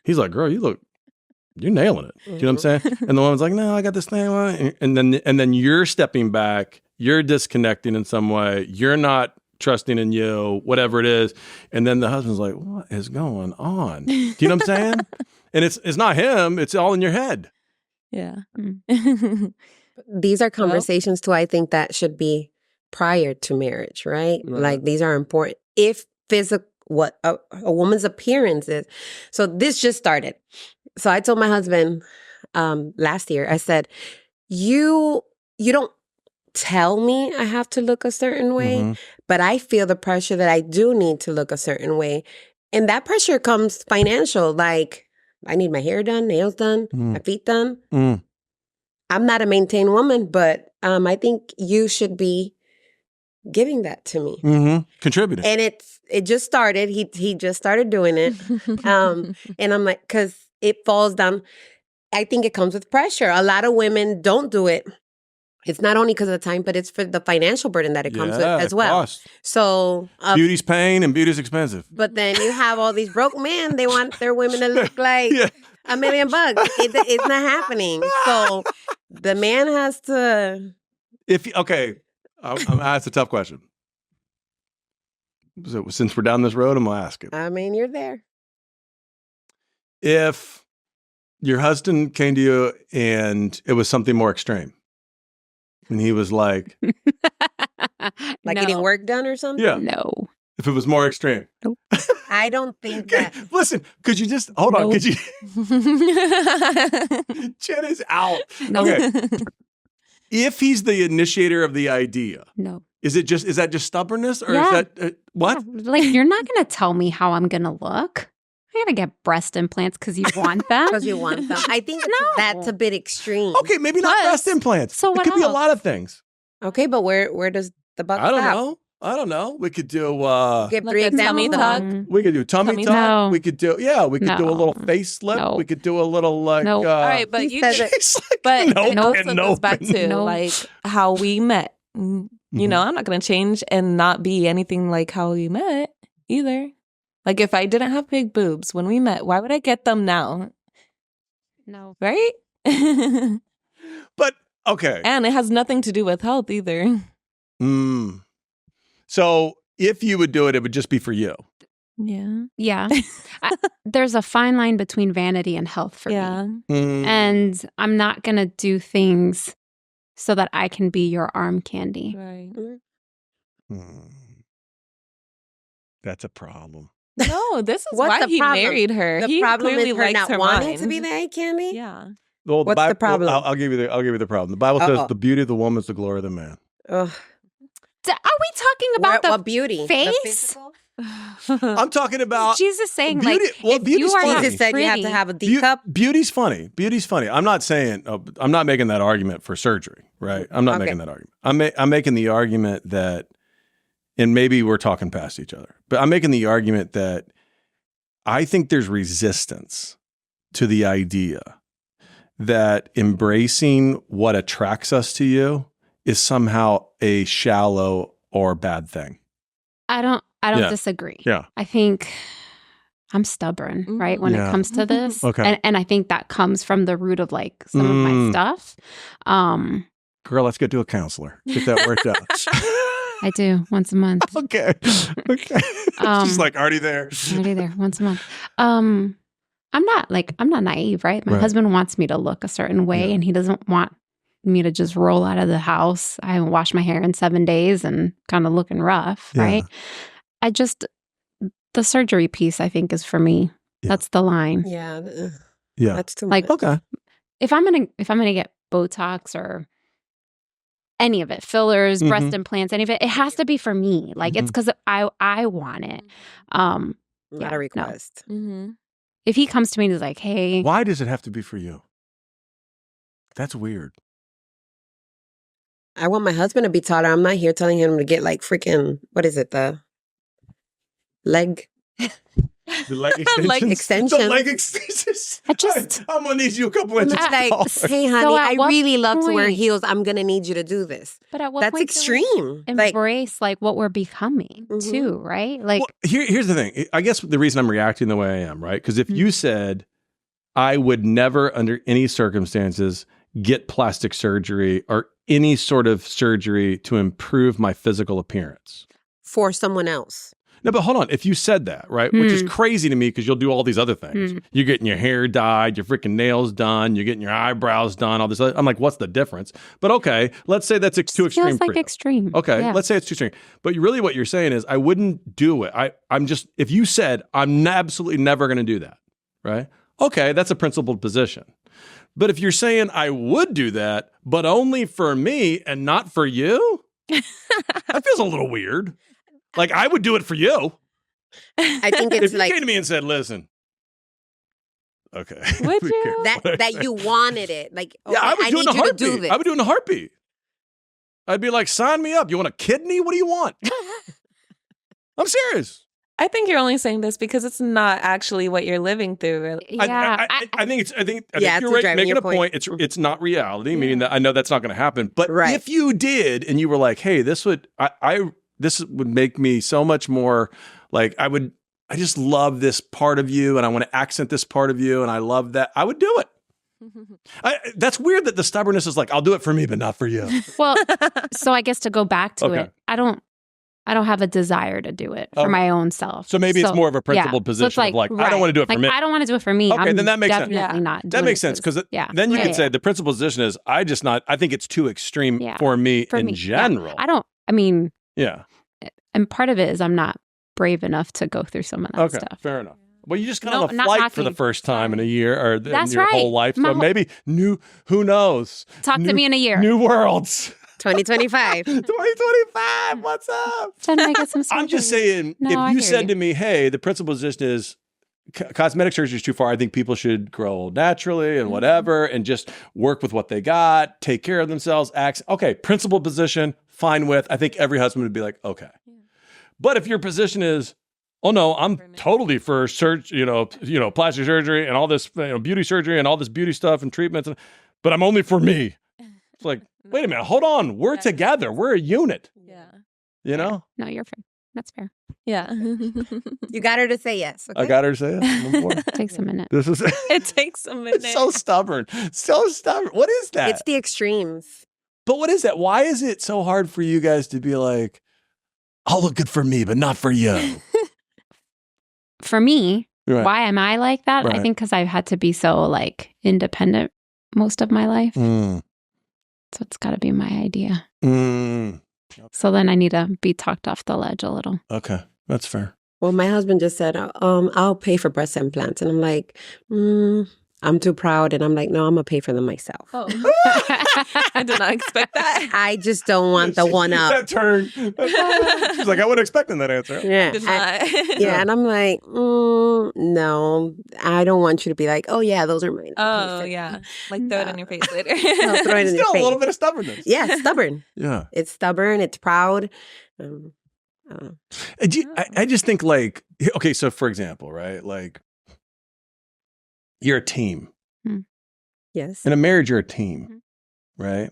A: He's like, girl, you're nailing it. Do you know what I'm saying? And the woman's like, no, I got this thing. And then you're stepping back, you're disconnecting in some way, you're not trusting in you, whatever it is. And then the husband's like, what is going on? Do you know what I'm saying? And it's not him, it's all in your head.
D: Yeah.
B: These are conversations too, I think that should be prior to marriage, right? Like these are important. If what a woman's appearance is. So this just started. So I told my husband last year, I said, you don't tell me I have to look a certain way, but I feel the pressure that I do need to look a certain way. And that pressure comes financial. Like I need my hair done, nails done, my feet done. I'm not a maintained woman, but I think you should be giving that to me.
A: Contributing.
B: And it just started. He just started doing it. And I'm like, because it falls down. I think it comes with pressure. A lot of women don't do it. It's not only because of the time, but it's for the financial burden that it comes with as well.
A: Cost.
B: So
A: beauty's pain and beauty's expensive.
B: But then you have all these broke men. They want their women to look like $1 million. It's not happening. So the man has to.
A: I'm gonna ask a tough question. So since we're down this road, I'm gonna ask it.
B: I mean, you're there.
A: If your husband came to you and it was something more extreme, and he was like,
B: like getting work done or something?
A: Yeah.
C: No.
A: If it was more extreme.
C: Nope.
B: I don't think that.
A: Listen, could you just hold on?
C: Nope.
A: Could you? Jen is out.
C: No.
A: Okay. If he's the initiator of the idea,
C: No.
A: is that just stubbornness or
C: Yeah.
A: is that what?
C: Yeah, like you're not going to tell me how I'm going to look. I got to get breast implants because you want them.
B: Because you want them. I think that's a bit extreme.
A: Okay, maybe not
C: Plus-
A: breast implants.
C: So
A: it
C: what
A: could be a
C: else?
A: lot of things.
B: Okay, but where does the buck
A: I don't
B: stop?
A: know. We could do
B: Get
D: Like
B: 3
D: a tummy
B: examples.
D: tuck?
C: Mm,
A: we could do tummy
D: Tummy
A: tuck.
C: tuck?
A: We could do we could do a
C: No.
A: little face slip.
C: No.
A: We could do a little like
C: Nope.
D: All right, but
B: He
D: you
B: says it.
A: It's like,
D: but
A: nope
D: it also
A: and
D: goes
A: nope
D: back
A: and
D: to
C: nope.
D: like how we met. You know, I'm not going to change and not be anything like how we met either. Like if I didn't have big boobs when we met, why would I get them now?
C: no.
D: Right?
A: But okay.
D: And it has nothing to do with health either.
A: So if you would do it, it would just be for you.
D: Yeah.
C: Yeah. There's a fine line between vanity and health for me. And I'm not going to do things so that I can be your arm candy.
D: Right.
A: That's a problem.
D: No, this is
B: What's
D: why
B: the
D: he
B: problem?
D: married her.
B: The
D: He
B: problem
D: clearly
B: is her
D: likes
B: not
D: her
B: wanting
D: mind.
B: to be the eye candy?
D: Yeah.
A: Well,
B: What's the problem?
A: I'll give you the problem. The Bible says the beauty of the woman is the glory of the man.
B: Ugh.
C: Are we talking about
B: What beauty? The
C: face?
B: physical?
A: I'm talking about
C: Jesus saying
A: beauty.
C: like,
A: Well,
C: if
A: beauty's
C: you are
A: funny.
C: not
B: Jesus said you have to
C: pretty-
B: have a D cup.
A: Beauty's funny. Beauty's funny. I'm not saying. I'm not making that argument for surgery, right? I'm not making that argument. I'm making the argument that, and maybe we're talking past each other, but I'm making the argument that I think there's resistance to the idea that embracing what attracts us to you is somehow a shallow or bad thing.
C: I don't
A: Yeah.
C: disagree.
A: Yeah.
C: I think I'm stubborn, right? When
A: Yeah.
C: it comes to this.
A: Okay.
C: And I think that comes from the root of like some of my stuff.
A: Girl, let's get to a counselor. Get that worked out.
C: I do once a month.
A: Okay. She's like already there.
C: Already there once a month. I'm not naive, right? My husband wants me to look a certain way and he doesn't want me to just roll out of the house. I haven't washed my hair in 7 days and kind of looking rough, right? The surgery piece, I think, is for me. Yeah. That's the line.
B: Yeah.
A: Yeah.
B: That's too
C: like,
B: much.
A: Okay.
C: If I'm gonna get Botox or any of it, fillers, breast implants, any of it, it has to be for me. Like it's because I want it.
B: Not a request.
C: No. If he comes to me and is like, hey.
A: Why does it have to be for you? That's weird.
B: I want my husband to be taller. I'm not here telling him to get like freaking, what is it? The leg.
A: The leg extensions?
B: Leg extension.
A: The leg extensions. I'm going to need you a couple inches
B: Like,
A: taller.
B: hey, honey,
C: So
B: I really love to wear
C: point-
B: heels. I'm going to need you to do this.
C: But at what
B: That's
C: point do we
B: extreme.
C: embrace like what we're becoming too, right? Like
A: Well, here's the thing. I guess the reason I'm reacting the way I am, right? Because if you said, I would never under any circumstances get plastic surgery or any sort of surgery to improve my physical appearance.
B: For someone else.
A: No, but hold on. If you said that, right, which is crazy to me because you'll do all these other things. You're getting your hair dyed, your freaking nails done, you're getting your eyebrows done, all this other. I'm like, what's the difference? But okay, let's say that's too extreme
C: feels
A: for
C: like
A: you.
C: extreme.
A: Okay,
C: Yeah.
A: let's say it's too extreme. But really what you're saying is I wouldn't do it. I'm just, if you said, I'm absolutely never going to do that, right? Okay, that's a principled position. But if you're saying I would do that, but only for me and not for you, that feels a little weird. Like I would do it for you.
B: I think it's
A: If you
B: like
A: came to me and said, listen, okay.
D: Would
A: Be
D: you?
A: careful.
B: that you wanted it. Like, okay,
A: Yeah, I would do it in a
B: need you to do
A: heartbeat.
B: this.
A: I would do it in a heartbeat. I'd be like, sign me up. You want a kidney? What do you want? I'm serious.
D: I think you're only saying this because it's not actually what you're living through.
C: Yeah.
A: I think
B: Yeah,
A: you're
B: it's
A: right,
B: driving
A: making
B: your
A: a
B: point.
A: It's not reality, meaning that I know that's not going to happen. But
B: Right.
A: if you did, and you were like, "Hey, this would make me so much more like I just love this part of you, and I want to accent this part of you, and I love that," I would do it. That's weird that the stubbornness is like, "I'll do it for me, but not for you."
C: Well, so I guess to go back to
A: Okay.
C: it, I don't have a desire to do it for my own self.
A: So maybe it's more of a principled
C: So
A: position
C: it's
A: of like, I don't want to do it for me.
C: I don't want to do it for me.
A: Okay,
C: I'm
A: then that makes sense.
C: definitely not.
A: That
C: doing
A: makes
C: it
A: sense because
C: yeah.
A: then you
C: Yeah,
A: could
C: yeah.
A: say the principal position is I think it's too extreme
C: Yeah.
A: for me
C: For
A: in
C: me,
A: general.
C: Yeah.
A: Yeah.
C: And part of it is I'm not brave enough to go through some of that
A: Okay.
C: stuff.
A: Fair enough. Well, you just got
C: No,
A: on a
C: not
A: flight for the
C: knocking.
A: first time in a year or in
C: That's
A: your whole
C: right.
A: life.
C: My
A: So
C: whole-
A: maybe who knows?
C: Talk to me in a year.
A: New worlds.
B: 2025.
A: 2025. What's up?
C: Then I get some
A: I'm just
C: surgery.
A: saying,
C: No,
A: if
C: I
A: you
C: hear
A: said
C: you.
A: to me, hey, the principal position is cosmetic surgery is too far. I think people should grow naturally and whatever and just work with what they got, take care of themselves, okay, principal position, fine with. I think every husband would be like, okay. But if your position is, oh no, I'm totally for plastic surgery and all this beauty surgery and all this beauty stuff and treatments, but I'm only for me. It's like, wait a minute, hold on. We're together. We're a unit.
D: Yeah.
A: You know?
C: No, you're fair. That's fair.
D: Yeah.
B: You got her to say yes. Okay?
A: I got her to say it. I'm on board.
C: It takes a minute.
A: This is
D: It takes a minute.
A: it's so stubborn. So stubborn. What is that?
B: It's the extremes.
A: But what is that? Why is it so hard for you guys to be like, I'll look good for me, but not for you.
C: For me,
A: Right.
C: why am I like that?
A: Right.
C: I think because I've had to be so like independent most of my life.
A: Mm.
C: So it's got to be my idea.
A: Mm.
C: So then I need to be talked off the ledge a little.
A: Okay, that's fair.
B: Well, my husband just said, I'll pay for breast implants. And I'm like, I'm too proud. And I'm like, no, I'm going to pay for them myself.
D: Oh. I did not expect that.
B: I just don't want the one up.
A: That turn. She's like, I wasn't expecting that answer.
B: Yeah.
D: Did not.
B: Yeah. And I'm like, no, I don't want you to be like, oh, yeah, those are mine.
D: Oh, yeah. Like throw it in your face later.
B: I'll throw it in your
A: Still a
B: face.
A: little bit of stubbornness.
B: Yeah, it's stubborn.
A: Yeah.
B: It's stubborn. It's proud.
A: I just think like, okay, so for example, right? Like you're a team.
B: Yes.
A: In a marriage, you're a team, right?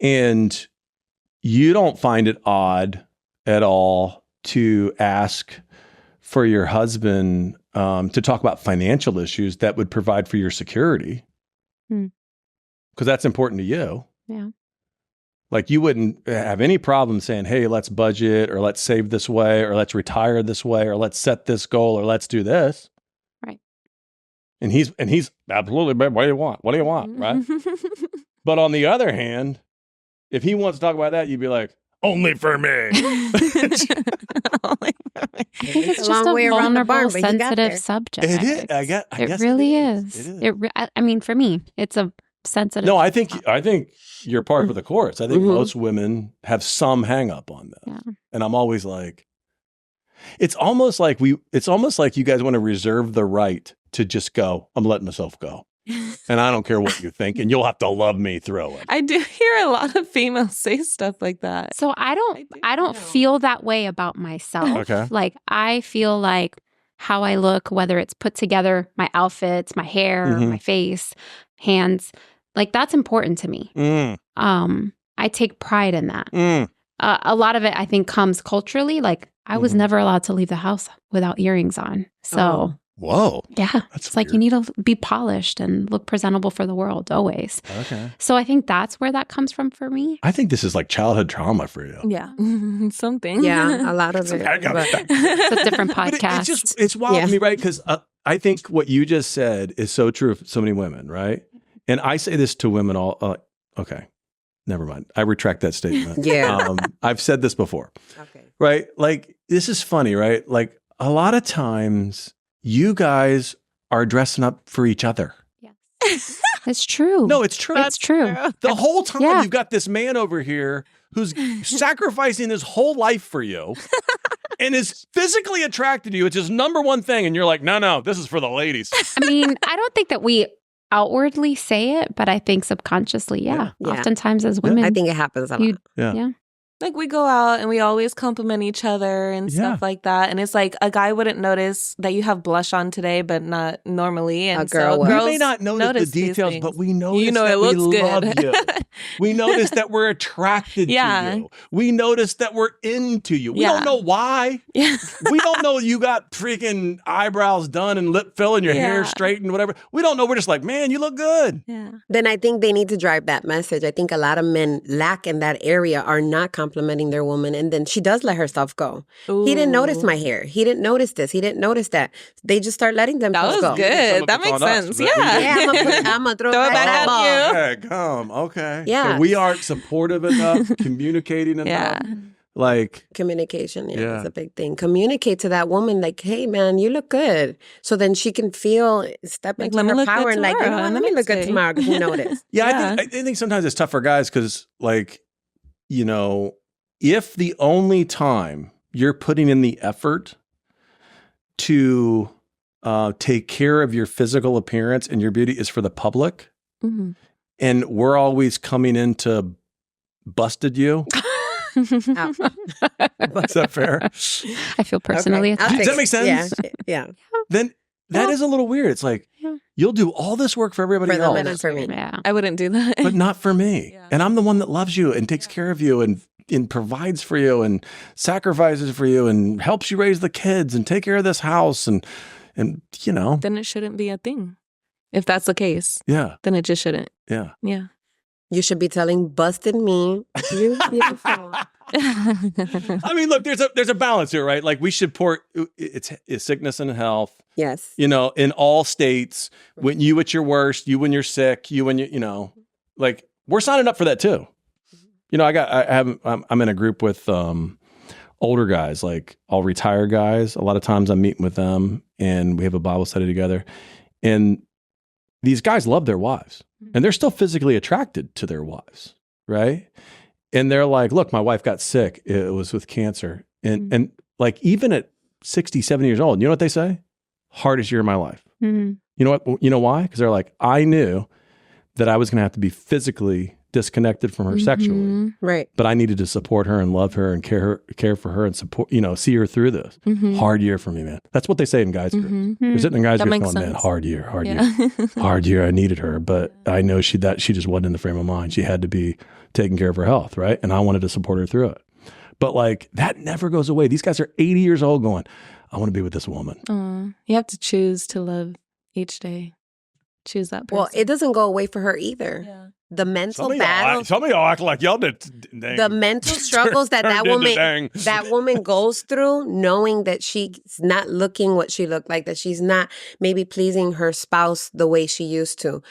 A: And you don't find it odd at all to ask for your husband to talk about financial issues that would provide for your security. Because that's important to you.
C: Yeah.
A: Like you wouldn't have any problem saying, hey, let's budget or let's save this way or let's retire this way or let's set this goal or let's do this.
C: Right.
A: And he's absolutely, babe, what do you want? What do you want? Right. But on the other hand, if he wants to talk about that, you'd be like, only for me.
C: I think it's just a vulnerable, sensitive subject.
A: It is. I guess
C: it really
A: it
C: is.
A: is.
C: I mean, for me, it's a sensitive.
A: No, I think you're par for the course. I think most women have some hang up on this.
C: Yeah.
A: And I'm always like, it's almost like you guys want to reserve the right to just go, I'm letting myself go. And I don't care what you think, and you'll have to love me through it.
D: I do hear a lot of females say stuff like that.
C: So I don't feel that way about myself.
A: Okay.
C: Like I feel like how I look, whether it's put together, my outfits, my hair, my face, hands, like that's important to me. I take pride in that. A lot of it, I think, comes culturally. Like I was never allowed to leave the house without earrings on. So
A: whoa.
C: Yeah.
A: That's
C: it's like you need to be polished and look presentable for the world always.
A: Okay.
C: So I think that's where that comes from for me.
A: I think this is like childhood trauma for you.
D: Yeah. Something.
B: Yeah, a lot of it.
C: It's a different podcast.
A: It's wild to me, right? Because I think what you just said is so true of so many women, right? And I say this to women all, okay, never mind. I retract that statement.
B: Yeah.
A: I've said this before.
B: Okay.
A: Right? Like, this is funny, right? Like, a lot of times you guys are dressing up for each other.
C: Yes. It's true.
A: No, it's true.
C: It's true.
A: The whole time you've got this man over here who's sacrificing his whole life for you and is physically attracted to you. It's his number one thing. And you're like, no, this is for the ladies.
C: I mean, I don't think that we outwardly say it, but I think subconsciously, yeah. Oftentimes as women.
B: I think it happens a lot.
A: Yeah.
D: Like we go out and we always compliment each other and stuff like that. And it's like a guy wouldn't notice that you have blush on today, but not normally. And
B: a girl
D: so
B: would.
D: girls
A: We may not notice the details, but we notice
D: know
A: that
D: it looks
A: we
D: good.
A: love you. We notice that we're attracted to you. We notice that we're into you. We don't know why.
D: Yeah.
A: We don't know you got freaking eyebrows done and lip fill and your hair straightened, whatever. We don't know. We're just like, man, you look good.
D: Yeah.
B: Then I think they need to drive that message. I think a lot of men lack in that area, are not complimenting their woman. And then she does let herself go.
D: Ooh.
B: He didn't notice my hair. He didn't notice this. He didn't notice that. They just start letting themselves go.
D: That was good. That makes sense.
B: Yeah, I'm gonna throw it back
D: at
B: ball.
D: you.
A: Okay, come. Okay.
B: Yeah.
A: So we aren't supportive enough, communicating enough.
D: Yeah.
A: Like
B: Communication, is a big thing. Communicate to that woman, like, hey, man, you look good. So then she can step
D: Like,
B: into
D: let me
B: her
D: look
B: power
D: good
B: and like, you know
D: tomorrow,
B: what,
D: and
B: let
D: the
B: me look
D: next
B: good
D: day.
B: tomorrow because you noticed.
A: I think sometimes it's tough for guys because, like, you know, if the only time you're putting in the effort to take care of your physical appearance and your beauty is for the public, and we're always coming in to busted you. Is that fair?
C: I feel personally attacked.
A: Does that make sense?
B: Yeah.
A: Then that is a little weird. It's like, you'll do all this work for everybody
B: For
A: else.
B: them and for me.
C: Yeah.
D: I wouldn't do that.
A: But not for me.
D: Yeah.
A: And I'm the one that loves you and takes care of you and provides for you and sacrifices for you and helps you raise the kids and take care of this house and you know.
D: Then it shouldn't be a thing. If that's the case,
A: Yeah.
D: then it just shouldn't.
A: Yeah.
D: Yeah.
B: You should be telling busted me. You're beautiful.
A: I mean, look, there's a balance here, right? Like we should support it's sickness and health.
B: Yes.
A: You know, in all states, when you at your worst, you when you're sick, you when you know, like we're signing up for that too. You know, I'm in a group with older guys, like all retired guys. A lot of times I'm meeting with them and we have a Bible study together. And these guys love their wives and they're still physically attracted to their wives, right? And they're like, look, my wife got sick. It was with cancer. And like even at 60, 70 years old, you know what they say? Hardest year of my life. You know what? You know why? Because they're like, I knew that I was going to have to be physically disconnected from her sexually.
B: Right.
A: But I needed to support her and love her and care for her and support, you know, see her through this. Hard year for me, man. That's what they say in guys groups. They're sitting in guys groups going, man, hard year. Hard year. I needed her, but I know she just wasn't in the frame of mind. She had to be taking care of her health, right? And I wanted to support her through it. But like that never goes away. These guys are 80 years old going, I want to be with this woman.
D: You have to choose to love each day. Choose that person.
B: Well, it doesn't go away for her either.
D: Yeah.
B: The mental battle.
A: Some of y'all act like y'all did.
B: The mental struggles that woman goes through, knowing that she's not looking what she looked like, that she's not maybe pleasing her spouse the way she used to.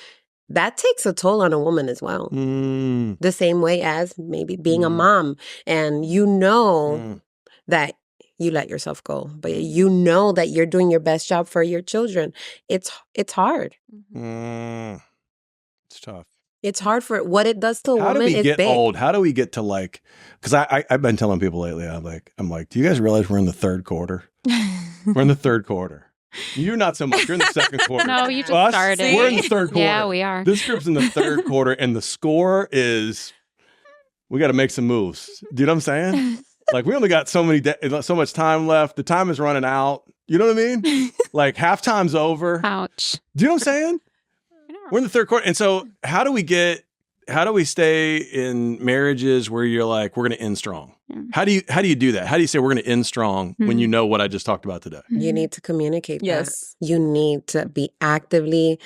B: That takes a toll on a woman as well. The same way as maybe being a mom, and you know that you let yourself go, but you know that you're doing your best job for your children. It's hard.
A: It's tough.
B: It's hard for what it does to a
A: How
B: woman.
A: do we
B: It's
A: get
B: big.
A: old? How do we get to like? Because I've been telling people lately. I'm like, do you guys realize we're in the third quarter? We're in the third quarter. You're not so much. You're in the second quarter.
C: No, you just
A: Us,
C: started.
A: We're in the third quarter.
C: Yeah, we are.
A: This group's in the third quarter, and the score is we got to make some moves. Do you know what I'm saying? Like we only got so much time left. The time is running out. You know what I mean? Like halftime's over.
C: Ouch.
A: Do you know what I'm saying? We're in the third quarter. And so how do we stay in marriages where you're like, we're going to end strong? Yeah. How do you do that? How do you say we're going to end strong when you know what I just talked about today?
B: You need to communicate
D: Yes.
B: that. You need to be actively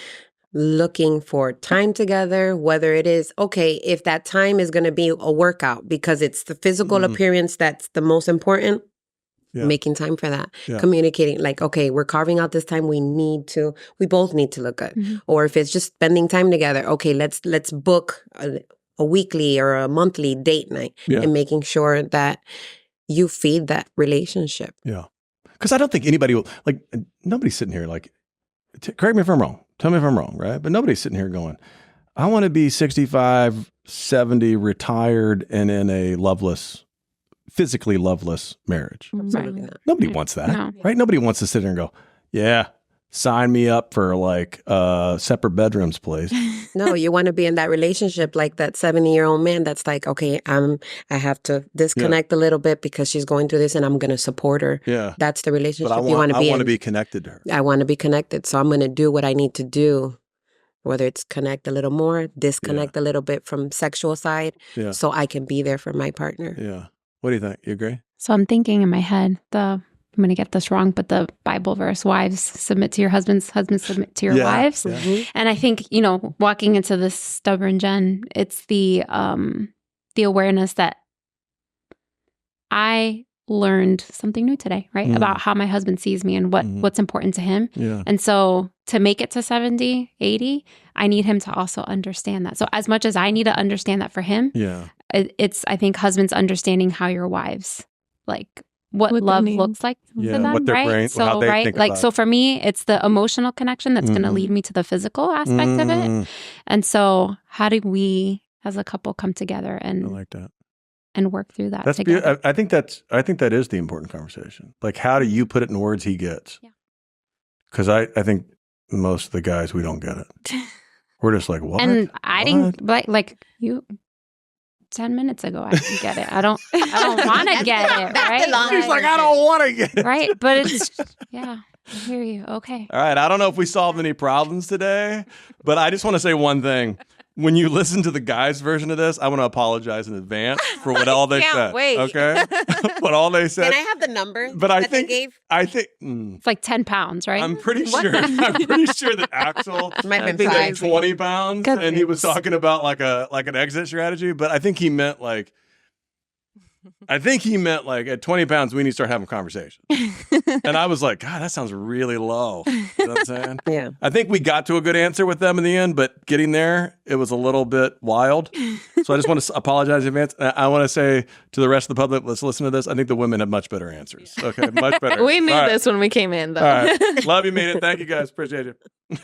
B: looking for time together, whether it is, okay, if that time is going to be a workout because it's the physical appearance that's the most important, making time for that. Communicating like, okay, we're carving out this time. We both need to look good. Or if it's just spending time together, okay, let's book a weekly or a monthly date night and making sure that you feed that relationship.
A: Yeah. Because I don't think anybody will, like, nobody's sitting here like, correct me if I'm wrong. Tell me if I'm wrong, right? But nobody's sitting here going, I want to be 65, 70, retired, and in a physically loveless marriage.
B: Absolutely not.
A: Nobody wants that, right? Nobody wants to sit there and go, yeah, sign me up for like separate bedrooms, please.
B: No, you want to be in that relationship like that 70-year-old man that's like, okay, I have to disconnect a little bit because she's going through this and I'm going to support her.
A: Yeah.
B: That's the relationship
A: But
B: you want to be in.
A: I want to be connected to her.
B: I want to be connected. So I'm going to do what I need to do, whether it's connect a little more, disconnect a little bit from sexual side so I can be there for my partner.
A: Yeah. What do you think? You agree?
C: So I'm thinking in my head, I'm going to get this wrong, but the Bible verse, wives submit to your husbands, husbands submit to your wives.
A: Yeah.
C: And I think, walking into this stubborn Jen, it's the awareness that I learned something new today, right? About how my husband sees me and what's important to him.
A: Yeah.
C: And so to make it to 70, 80, I need him to also understand that. So as much as I need to understand that for him, it's, I think, husbands understanding how your wives, like, what love looks like to them,
A: what their
C: right?
A: brain,
C: so,
A: how they think about
C: so for me, it's the emotional connection that's going to lead me to the physical aspect of it. And so how do we as a couple come together and
A: I like that.
C: And work through that
A: That's
C: together?
A: I think that is the important conversation. Like, how do you put it in words he gets?
C: Yeah.
A: Because I think most of the guys, we don't get it. We're just like, what?
C: And I didn't like you 10 minutes ago. I didn't get it. I don't want to get it, right?
A: She's like, I don't want to get it.
C: Right. But it's, I hear you. Okay.
A: All right. I don't know if we solved any problems today, but I just want to say one thing. when you listen to the guys' version of this, I want to apologize in advance for what all they
E: Can't
A: said.
E: wait.
A: Okay, what all they said.
B: Can I have the number
A: But
B: that they gave?
A: I think
C: It's like 10 pounds, right?
A: I'm pretty sure that Axel
B: Might have
A: had
B: been
A: said
B: 5.
A: 20 pounds,
C: Good
A: and he was talking about like an exit strategy. But I think he meant like at 20 pounds we need to start having conversations. And I was like, God, that sounds really low. You know what I'm saying?
B: Yeah.
A: I think we got to a good answer with them in the end, but getting there, it was a little bit wild. So I just want to apologize in advance. I want to say to the rest of the public, let's listen to this. I think the women have much better answers. Okay, much better.
E: We knew
A: All right.
E: this when we came in, though.
A: All right. Love you, made it. Thank you, guys. Appreciate you.